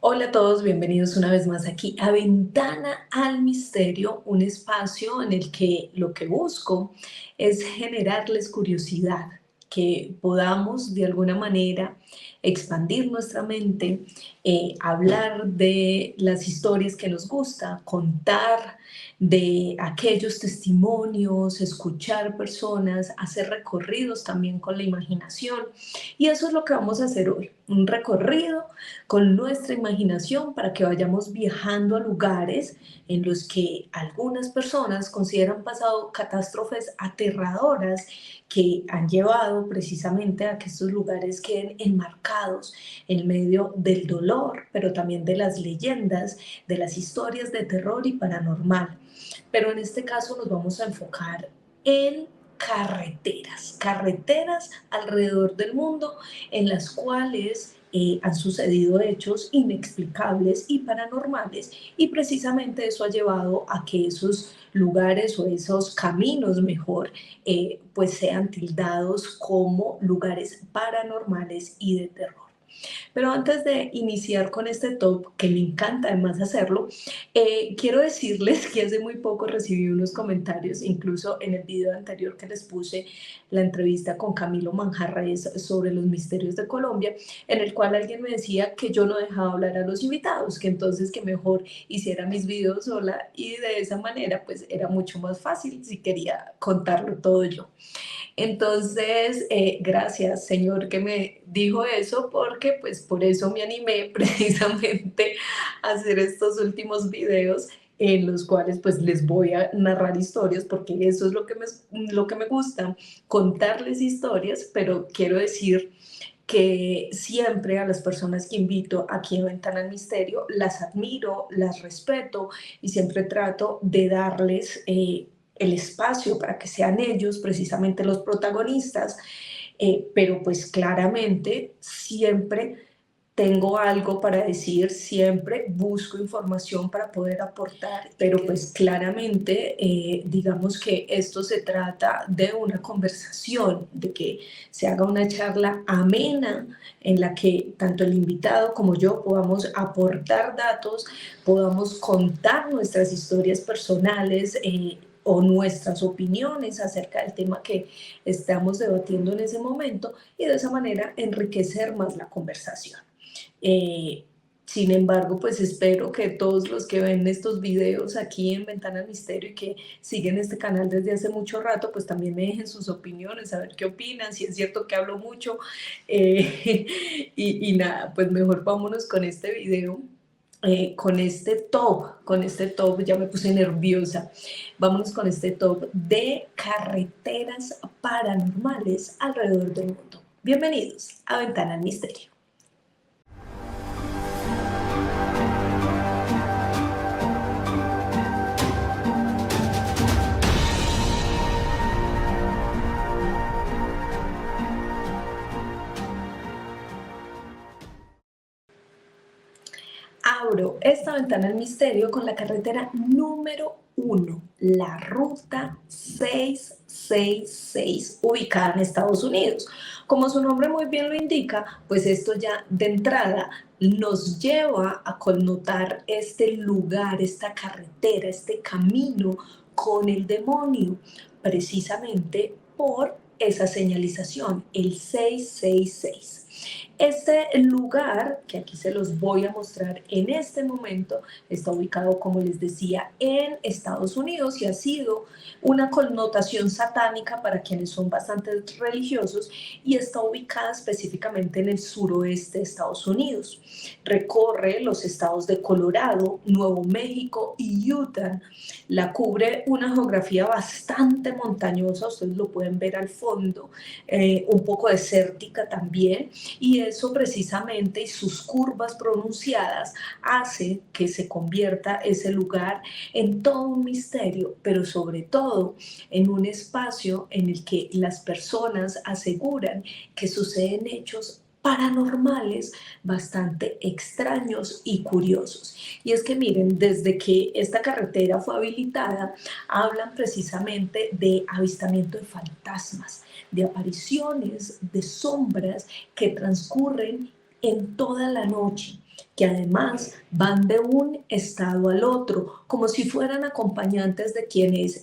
Hola a todos, bienvenidos una vez más aquí a Ventana al Misterio, un espacio en el que lo que busco es generarles curiosidad, que podamos de alguna manera expandir nuestra mente, hablar de las historias que nos gusta, contar de aquellos testimonios, escuchar personas, hacer recorridos también con la imaginación. Y eso es lo que vamos a hacer hoy, un recorrido con nuestra imaginación para que vayamos viajando a lugares en los que algunas personas consideran pasado catástrofes aterradoras que han llevado precisamente a que estos lugares queden enmarcados en medio del dolor, pero también de las leyendas, de las historias de terror y paranormal. Pero en este caso nos vamos a enfocar en carreteras alrededor del mundo en las cuales han sucedido hechos inexplicables y paranormales, y precisamente eso ha llevado a que esos lugares o esos caminos mejor pues sean tildados como lugares paranormales y de terror. Pero antes de iniciar con este top, que me encanta además hacerlo, quiero decirles que hace muy poco recibí unos comentarios, incluso en el video anterior que les puse la entrevista con Camilo Manjarres sobre los misterios de Colombia, en el cual alguien me decía que yo no dejaba hablar a los invitados, que entonces que mejor hiciera mis videos sola y de esa manera pues era mucho más fácil si quería contarlo todo yo. Entonces, gracias, Señor, que me dijo eso, porque pues por eso me animé precisamente a hacer estos últimos videos en los cuales pues les voy a narrar historias, porque eso es lo que me gusta, contarles historias, pero quiero decir que siempre a las personas que invito aquí en Ventana al Misterio las admiro, las respeto y siempre trato de darles el espacio para que sean ellos precisamente los protagonistas, pero pues claramente siempre tengo algo para decir, siempre busco información para poder aportar, pero pues claramente digamos que esto se trata de una conversación, de que se haga una charla amena en la que tanto el invitado como yo podamos aportar datos, podamos contar nuestras historias personales. O nuestras opiniones acerca del tema que estamos debatiendo en ese momento, y de esa manera enriquecer más la conversación. Eh, Sin embargo, pues espero que todos los que ven estos videos aquí en Ventana al Misterio y que siguen este canal desde hace mucho rato, pues también me dejen sus opiniones, a ver qué opinan, si es cierto que hablo mucho. Y nada, pues mejor vámonos con este video. Con este top, ya me puse nerviosa. Vámonos con este top de carreteras paranormales alrededor del mundo. Bienvenidos a Ventana al Misterio. Abro esta ventana al misterio con la carretera número 1, la ruta 666, ubicada en Estados Unidos. Como su nombre muy bien lo indica, pues esto ya de entrada nos lleva a connotar este lugar, esta carretera, este camino con el demonio, precisamente por esa señalización, el 666. Este lugar, que aquí se los voy a mostrar en este momento, está ubicado, como les decía, en Estados Unidos y ha sido una connotación satánica para quienes son bastante religiosos, y está ubicada específicamente en el suroeste de Estados Unidos. Recorre los estados de Colorado, Nuevo México y Utah. La cubre una geografía bastante montañosa, ustedes lo pueden ver al fondo, un poco desértica también, y eso precisamente y sus curvas pronunciadas hace que se convierta ese lugar en todo un misterio, pero sobre todo en un espacio en el que las personas aseguran que suceden hechos paranormales bastante extraños y curiosos. Y es que miren, desde que esta carretera fue habilitada, hablan precisamente de avistamiento de fantasmas, de apariciones, de sombras que transcurren en toda la noche. que además van de un estado al otro, como si fueran acompañantes de quienes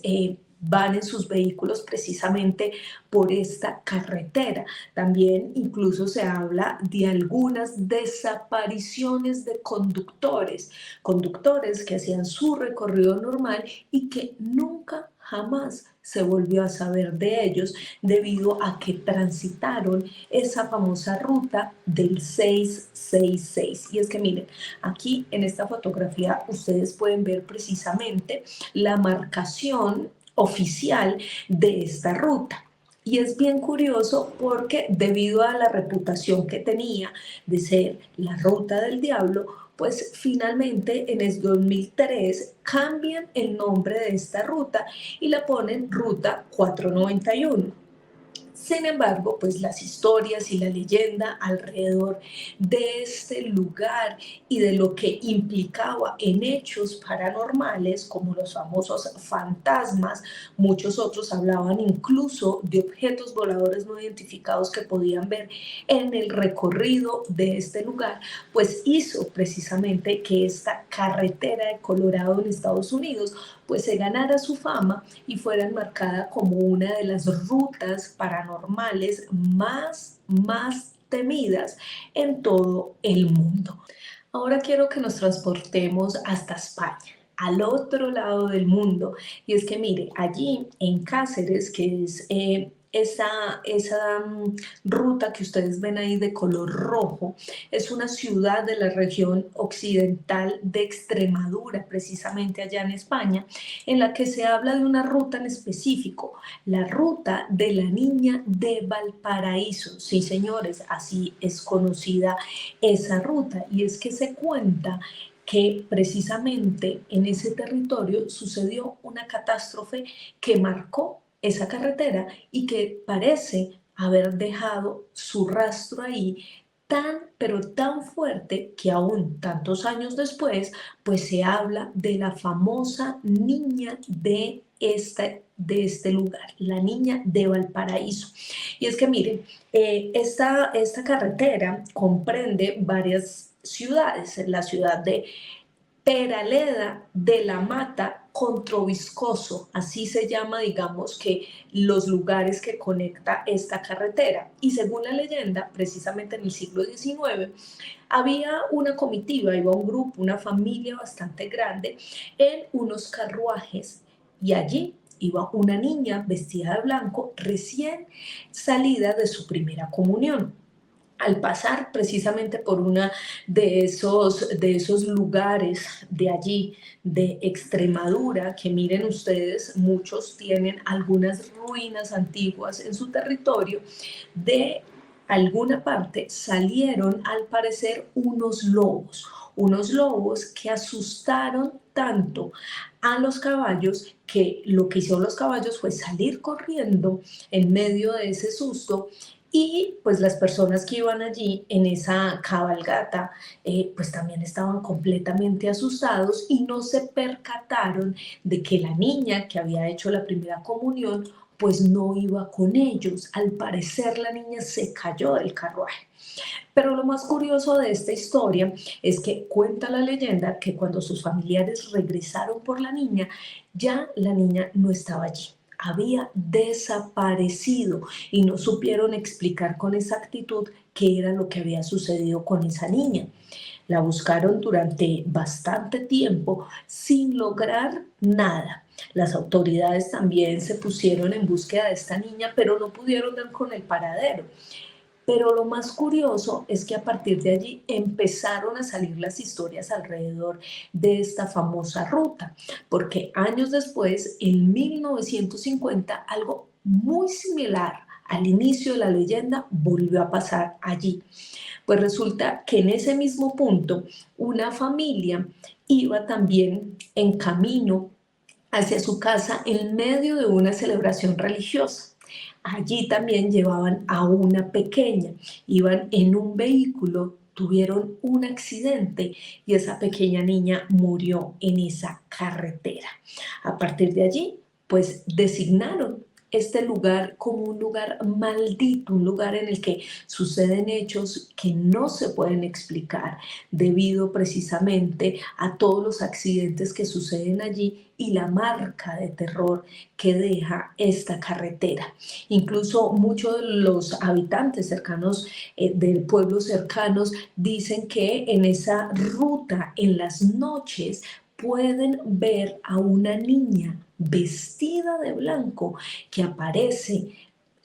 van en sus vehículos precisamente por esta carretera. También incluso se habla de algunas desapariciones de conductores que hacían su recorrido normal y que nunca jamás se volvió a saber de ellos debido a que transitaron esa famosa ruta del 666. Y es que miren, aquí en esta fotografía ustedes pueden ver precisamente la marcación oficial de esta ruta. Y es bien curioso porque debido a la reputación que tenía de ser la ruta del diablo, pues finalmente en el 2003 cambian el nombre de esta ruta y la ponen Ruta 491. Sin embargo, pues las historias y la leyenda alrededor de este lugar y de lo que implicaba en hechos paranormales, como los famosos fantasmas, muchos otros hablaban incluso de objetos voladores no identificados que podían ver en el recorrido de este lugar, pues hizo precisamente que esta carretera de Colorado en Estados Unidos pues se ganara su fama y fuera enmarcada como una de las rutas paranormales más temidas en todo el mundo. Ahora quiero que nos transportemos hasta España, al otro lado del mundo. Y es que mire, allí en Cáceres, que es esa ruta que ustedes ven ahí de color rojo, es una ciudad de la región occidental de Extremadura, precisamente allá en España, en la que se habla de una ruta en específico, la ruta de la Niña de Valparaíso. Sí, señores, así es conocida esa ruta. Y es que se cuenta que precisamente en ese territorio sucedió una catástrofe que marcó esa carretera y que parece haber dejado su rastro ahí pero tan fuerte que aún tantos años después, pues se habla de la famosa niña de este lugar, la Niña de Valparaíso. Y es que miren, esta carretera comprende varias ciudades, la ciudad de Peraleda de la Mata con Troviscoso, así se llama, digamos, que los lugares que conecta esta carretera. Y según la leyenda, precisamente en el siglo XIX, había una comitiva, iba un grupo, una familia bastante grande en unos carruajes y allí iba una niña vestida de blanco recién salida de su primera comunión. Al pasar precisamente por uno de esos lugares de allí, de Extremadura, que miren ustedes, muchos tienen algunas ruinas antiguas en su territorio, de alguna parte salieron al parecer unos lobos que asustaron tanto a los caballos que lo que hicieron los caballos fue salir corriendo en medio de ese susto y pues las personas que iban allí en esa cabalgata pues también estaban completamente asustados y no se percataron de que la niña que había hecho la primera comunión pues no iba con ellos. Al parecer la niña se cayó del carruaje. Pero lo más curioso de esta historia es que cuenta la leyenda que cuando sus familiares regresaron por ya la niña no estaba allí. Había desaparecido y no supieron explicar con exactitud qué era lo que había sucedido con esa niña. La buscaron durante bastante tiempo sin lograr nada. Las autoridades también se pusieron en búsqueda de esta niña, pero no pudieron dar con el paradero. Pero lo más curioso es que a partir de allí empezaron a salir las historias alrededor de esta famosa ruta, porque años después, en 1950, algo muy similar al inicio de la leyenda volvió a pasar allí. Pues resulta que en ese mismo punto una familia iba también en camino hacia su casa en medio de una celebración religiosa. Allí también llevaban a una pequeña, iban en un vehículo, tuvieron un accidente y esa pequeña niña murió en esa carretera. A partir de allí, pues designaron este lugar como un lugar maldito, un lugar en el que suceden hechos que no se pueden explicar debido precisamente a todos los accidentes que suceden allí y la marca de terror que deja esta carretera. Incluso muchos de los habitantes cercanos del pueblo cercanos dicen que en esa ruta en las noches pueden ver a una niña vestida de blanco que aparece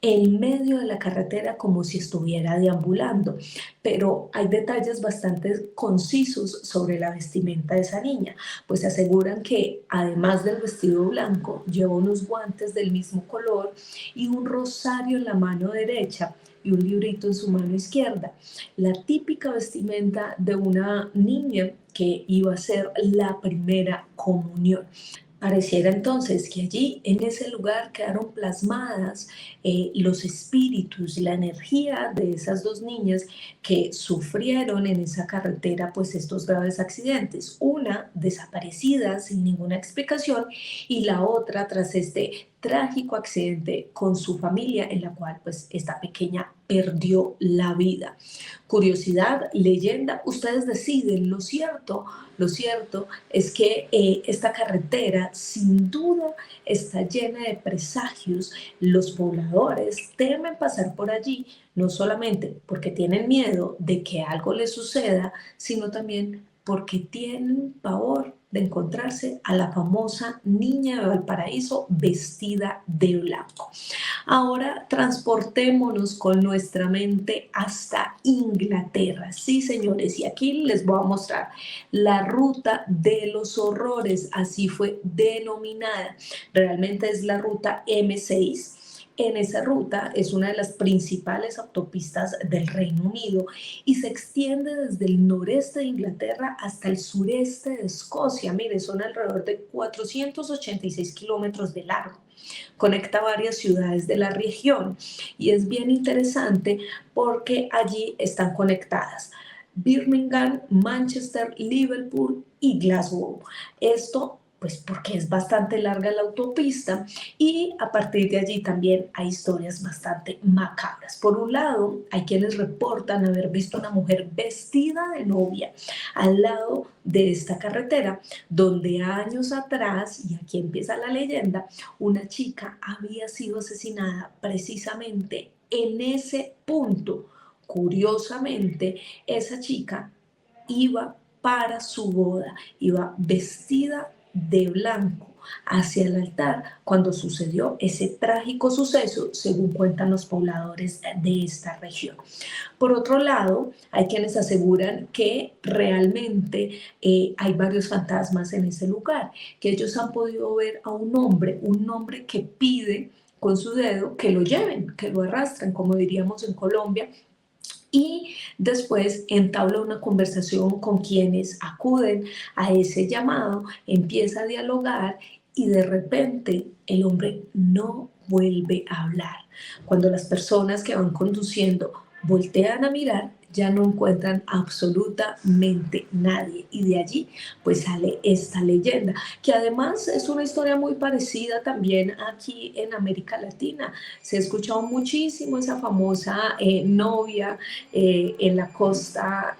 en medio de la carretera como si estuviera deambulando, pero hay detalles bastante concisos sobre la vestimenta de esa niña, pues aseguran que además del vestido blanco lleva unos guantes del mismo color y un rosario en la mano derecha y un librito en su mano izquierda, la típica vestimenta de una niña que iba a ser la primera comunión. Pareciera entonces que allí, en ese lugar, quedaron plasmadas los espíritus, la energía de esas dos niñas que sufrieron en esa carretera pues estos graves accidentes. Una desaparecida sin ninguna explicación y la otra tras este trágico accidente con su familia en la cual pues esta pequeña perdió la vida. Curiosidad, leyenda, ustedes deciden. Lo cierto es que esta carretera sin duda está llena de presagios. Los pobladores temen pasar por allí, no solamente porque tienen miedo de que algo les suceda, sino también porque tienen pavor de encontrarse a la famosa niña de Valparaíso vestida de blanco. Ahora transportémonos con nuestra mente hasta Inglaterra. Sí, señores, y aquí les voy a mostrar la ruta de los horrores, así fue denominada. Realmente es la ruta M6. En esa ruta es una de las principales autopistas del Reino Unido y se extiende desde el noreste de Inglaterra hasta el sureste de Escocia. Mire, son alrededor de 486 kilómetros de largo. Conecta varias ciudades de la región y es bien interesante porque allí están conectadas Birmingham, Manchester, Liverpool y Glasgow. Esto pues porque es bastante larga la autopista y a partir de allí también hay historias bastante macabras. Por un lado, hay quienes reportan haber visto a una mujer vestida de novia al lado de esta carretera, donde años atrás, y aquí empieza la leyenda, una chica había sido asesinada precisamente en ese punto. Curiosamente, esa chica iba para su boda, iba vestida de blanco hacia el altar cuando sucedió ese trágico suceso, según cuentan los pobladores de esta región. Por otro lado, hay quienes aseguran que realmente hay varios fantasmas en ese lugar, que ellos han podido ver a un hombre que pide con su dedo que lo lleven, que lo arrastren, como diríamos en Colombia, y después entabla una conversación con quienes acuden a ese llamado, empieza a dialogar y de repente el hombre no vuelve a hablar. Cuando las personas que van conduciendo voltean a mirar, ya no encuentran absolutamente nadie y de allí pues sale esta leyenda, que además es una historia muy parecida también aquí en América Latina. Se ha escuchado muchísimo esa famosa novia en la costa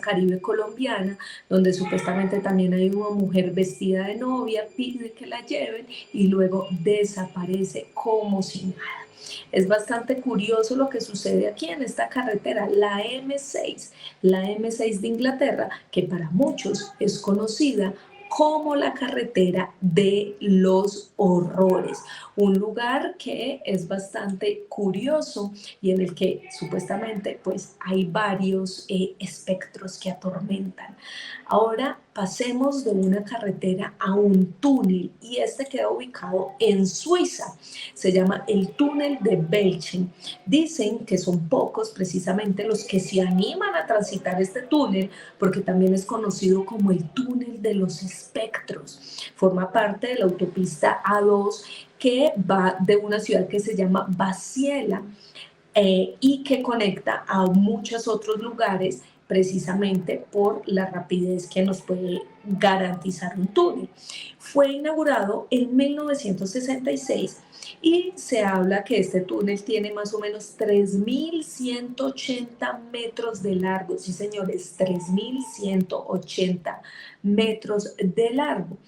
caribe colombiana, donde supuestamente también hay una mujer vestida de novia, pide que la lleven y luego desaparece como si nada. Es bastante curioso lo que sucede aquí en esta carretera, la M6 de Inglaterra, que para muchos es conocida como la carretera de los horrores, un lugar que es bastante curioso y en el que supuestamente pues hay varios espectros que atormentan. Ahora pasemos de una carretera a un túnel y este queda ubicado en Suiza. Se llama el túnel de Belchen. Dicen que son pocos precisamente los que se animan a transitar este túnel porque también es conocido como el túnel de los espectros. Forma parte de la autopista A2 que va de una ciudad que se llama Basilea y que conecta a muchos otros lugares precisamente por la rapidez que nos puede garantizar un túnel. Fue inaugurado en 1966 y se habla que este túnel tiene más o menos 3.180 metros de largo. Sí, señores, 3.180 metros de largo.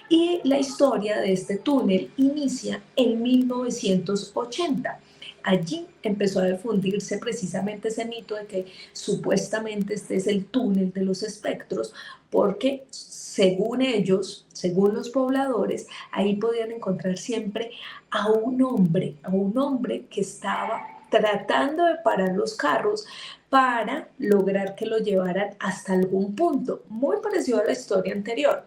Y la historia de este túnel inicia en 1980. Allí empezó a difundirse precisamente ese mito de que supuestamente este es el túnel de los espectros, porque según ellos, según los pobladores, ahí podían encontrar siempre a un hombre que estaba tratando de parar los carros para lograr que lo llevaran hasta algún punto, muy parecido a la historia anterior.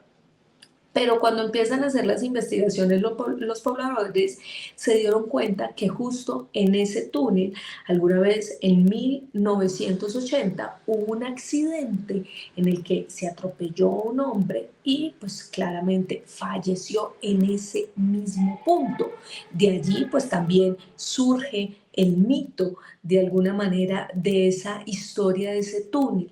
Pero cuando empiezan a hacer las investigaciones los pobladores se dieron cuenta que justo en ese túnel, alguna vez en 1980, hubo un accidente en el que se atropelló a un hombre y pues claramente falleció en ese mismo punto. De allí pues también surge el mito de alguna manera de esa historia de ese túnel.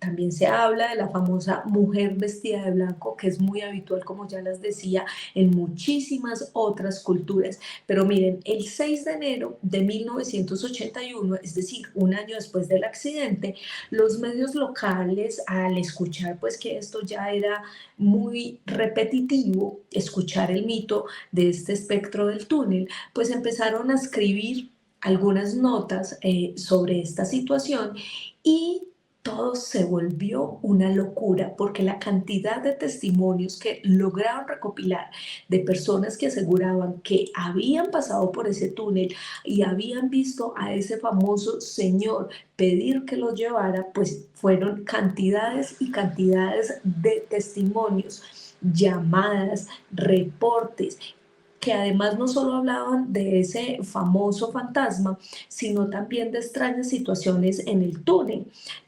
También se habla de la famosa mujer vestida de blanco, que es muy habitual, como ya les decía, en muchísimas otras culturas. Pero miren, el 6 de enero de 1981, es decir, un año después del accidente, los medios locales, al escuchar pues que esto ya era muy repetitivo, escuchar el mito de este espectro del túnel, pues empezaron a escribir algunas notas sobre esta situación y todo se volvió una locura porque la cantidad de testimonios que lograron recopilar de personas que aseguraban que habían pasado por ese túnel y habían visto a ese famoso señor pedir que los llevara, pues fueron cantidades y cantidades de testimonios, llamadas, reportes que además no solo hablaban de ese famoso fantasma, sino también de extrañas situaciones en el túnel.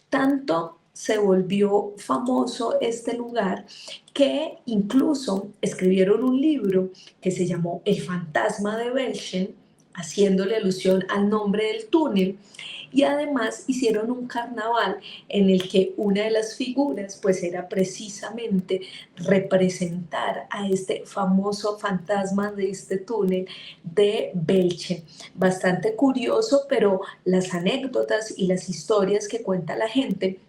Tanto se volvió famoso este lugar que incluso escribieron un libro que se llamó El fantasma de Belchen, haciéndole alusión al nombre del túnel, y además hicieron un carnaval en el que una de las figuras pues era precisamente representar a este famoso fantasma de este túnel de Belche. Bastante curioso, pero las anécdotas y las historias que cuenta la gente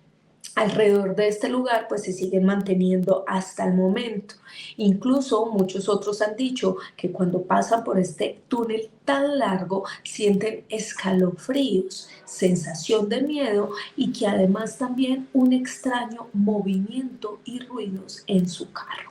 alrededor de este lugar pues se siguen manteniendo hasta el momento. Incluso muchos otros han dicho que cuando pasan por este túnel tan largo sienten escalofríos, sensación de miedo y que además también un extraño movimiento y ruidos en su carro.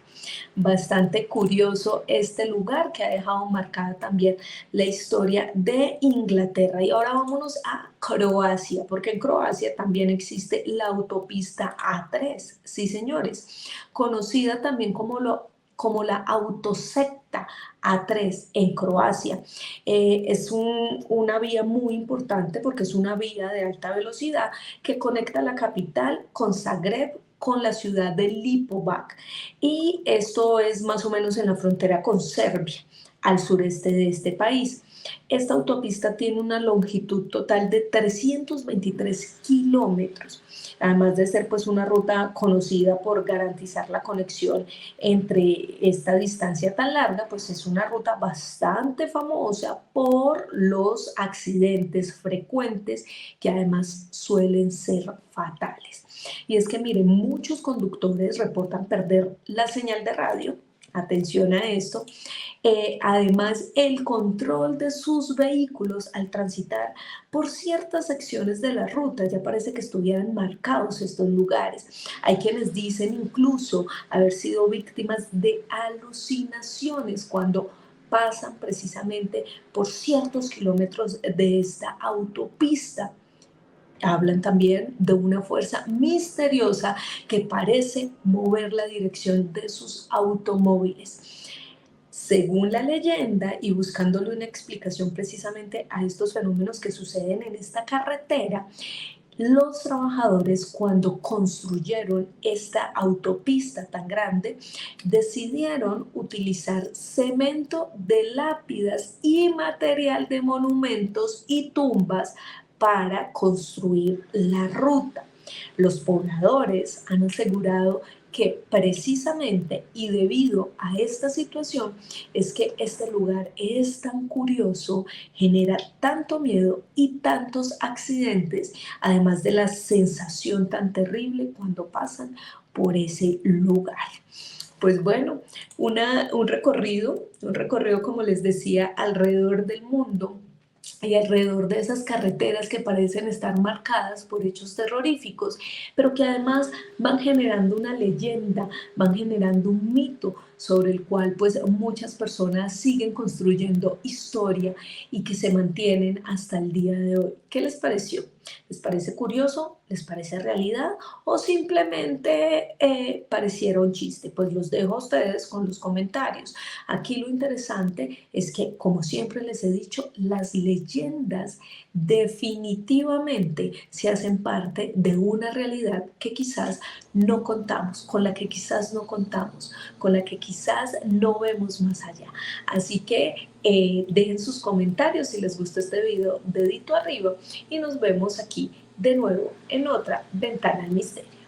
Bastante curioso este lugar que ha dejado marcada también la historia de Inglaterra. Y ahora vámonos a Croacia, porque en Croacia también existe la autopista A3, sí señores, conocida también como la autosecta A3 en Croacia. Es una vía muy importante porque es una vía de alta velocidad que conecta la capital con Zagreb, con la ciudad de Lipovac, y esto es más o menos en la frontera con Serbia, al sureste de este país. Esta autopista tiene una longitud total de 323 kilómetros, además de ser pues una ruta conocida por garantizar la conexión entre esta distancia tan larga, pues es una ruta bastante famosa por los accidentes frecuentes que además suelen ser fatales. Y es que miren, muchos conductores reportan perder la señal de radio. Atención a esto. Además, el control de sus vehículos al transitar por ciertas secciones de la ruta, ya parece que estuvieran marcados estos lugares. Hay quienes dicen incluso haber sido víctimas de alucinaciones cuando pasan precisamente por ciertos kilómetros de esta autopista. Hablan también de una fuerza misteriosa que parece mover la dirección de sus automóviles. Según la leyenda, y buscándole una explicación precisamente a estos fenómenos que suceden en esta carretera, los trabajadores, cuando construyeron esta autopista tan grande, decidieron utilizar cemento de lápidas y material de monumentos y tumbas para construir la ruta. Los pobladores han asegurado que precisamente y debido a esta situación es que este lugar es tan curioso, genera tanto miedo y tantos accidentes, además de la sensación tan terrible cuando pasan por ese lugar. Pues bueno, un recorrido, como les decía, alrededor del mundo y alrededor de esas carreteras que parecen estar marcadas por hechos terroríficos, pero que además van generando una leyenda, van generando un mito sobre el cual pues muchas personas siguen construyendo historia y que se mantienen hasta el día de hoy. ¿Qué les pareció? ¿Les parece curioso? ¿Les parece realidad? ¿O simplemente pareciera un chiste? Pues los dejo a ustedes con los comentarios. Aquí lo interesante es que, como siempre les he dicho, las leyendas definitivamente se hacen parte de una realidad que quizás no contamos, con la que quizás no contamos, con la que quizás no vemos más allá. Así que dejen sus comentarios si les gustó este video, dedito arriba, y nos vemos aquí de nuevo en otra Ventana al Misterio.